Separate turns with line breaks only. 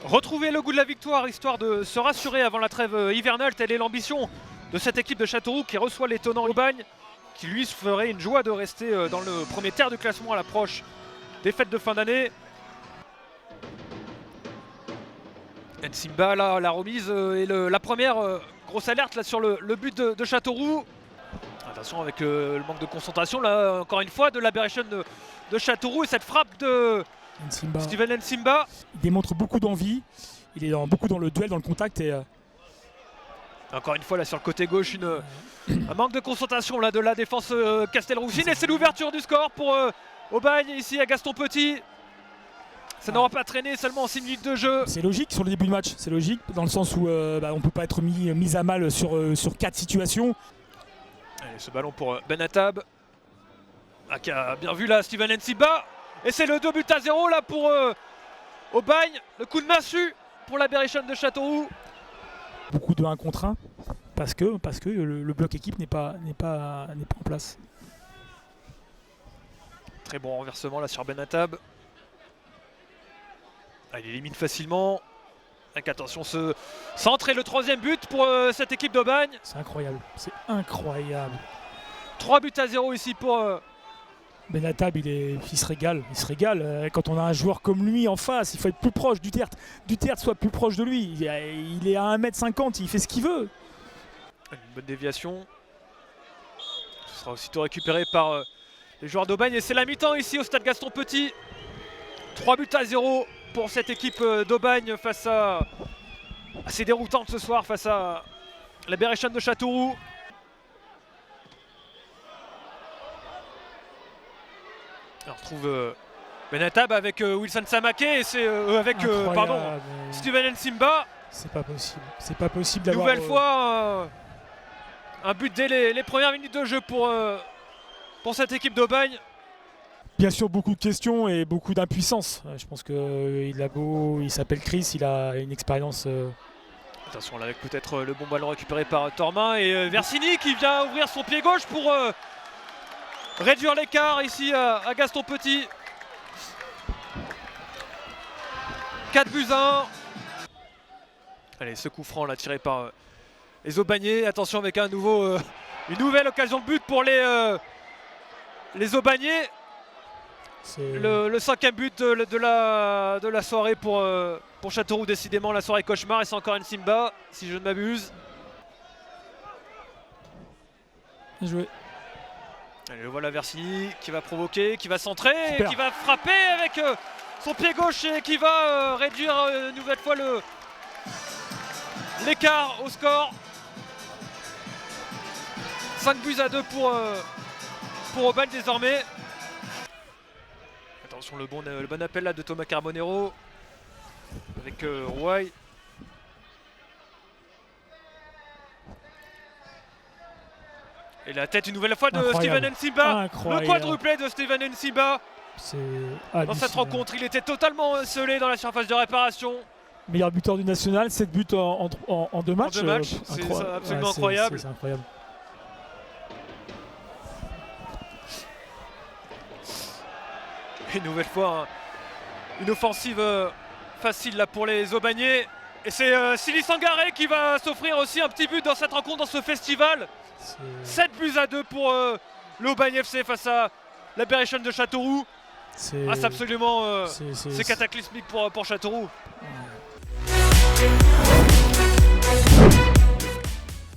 Retrouver le goût de la victoire, histoire de se rassurer avant la trêve hivernale, telle est l'ambition de cette équipe de Châteauroux qui reçoit l'étonnant Aubagne, qui lui se ferait une joie de rester dans le premier tiers du classement à l'approche des fêtes de fin d'année. Nsimba, là, la remise et la première grosse alerte là, sur le but de Châteauroux. Attention avec le manque de concentration, là, encore une fois, de l'aberration de Châteauroux et cette frappe de
Nsimba.
Steven Nsimba.
Il démontre beaucoup d'envie, il est beaucoup dans le duel, dans le contact. Et
encore une fois, là, sur le côté gauche, un manque de concentration là, de la défense Castelroussine. Et c'est l'ouverture du score pour Aubagne, ici à Gaston Petit. Ça n'aura pas traîné, seulement en 6 minutes de jeu.
C'est logique sur le début de match, c'est logique dans le sens où on ne peut pas être mis à mal sur 4 situations.
Allez, ce ballon pour Benatab. Qui a bien vu là Steven Nsimba. Et c'est le 2-0 là pour Aubagne. Le coup de massue pour l'aberration de Châteauroux.
Beaucoup de 1 contre 1 parce que le bloc équipe n'est pas en place.
Très bon renversement là sur Benatab. Il élimine facilement. Avec attention ce centre et le 3e but pour cette équipe d'Aubagne.
C'est incroyable, c'est incroyable.
3-0 ici pour
Benatab, il se régale. Quand on a un joueur comme lui en face, il faut être plus proche du tertre. Du tertre soit plus proche de lui. Il est à 1m50, il fait ce qu'il veut.
Une bonne déviation. Ce sera aussitôt récupéré par les joueurs d'Aubagne. Et c'est la mi-temps ici au stade Gaston Petit. 3-0 pour cette équipe d'Aubagne face à assez déroutante ce soir, face à la Berrichonne de Châteauroux. On retrouve Benatab avec Wilson Samaké et c'est avec Steven Nsimba.
C'est pas possible d'avoir...
Nouvelle fois un but dès les premières minutes de jeu pour cette équipe d'Aubagne.
Bien sûr, beaucoup de questions et beaucoup d'impuissance. Je pense qu'il s'appelle Chris, il a une expérience.
Attention là avec peut-être le bon ballon récupéré par Tormin et Versini qui vient ouvrir son pied gauche pour réduire l'écart ici à Gaston Petit. 4-1. Allez, ce coup franc là tiré par les Aubagnais. Attention avec une nouvelle occasion de but pour les Aubagnais. Le 5e but de la soirée pour Châteauroux, décidément la soirée cauchemar, et c'est encore Nsimba si je ne m'abuse.
Bien joué.
Allez, le voilà Versini qui va provoquer, qui va centrer, et
super,
qui va frapper avec son pied gauche et qui va réduire une nouvelle fois l'écart au score. 5-2 pour Aubagne désormais. Attention le bon appel là de Thomas Carbonero avec Rouaille. Et la tête une nouvelle fois de Steven Nsimba. Le quadruplé de Steven Nsimba. Dans cette rencontre, il était totalement scellé dans la surface de réparation.
Meilleur buteur du national, 7 buts en 2 matchs.
C'est absolument incroyable.
C'est incroyable.
Et une nouvelle fois, une offensive facile là pour les Aubagnais. Et c'est Sili Sangaré qui va s'offrir aussi un petit but dans cette rencontre, dans ce festival. 7-2 pour l'Aubagne FC face à la Berrichonne de Châteauroux. C'est absolument c'est cataclysmique pour Châteauroux.
Ouais.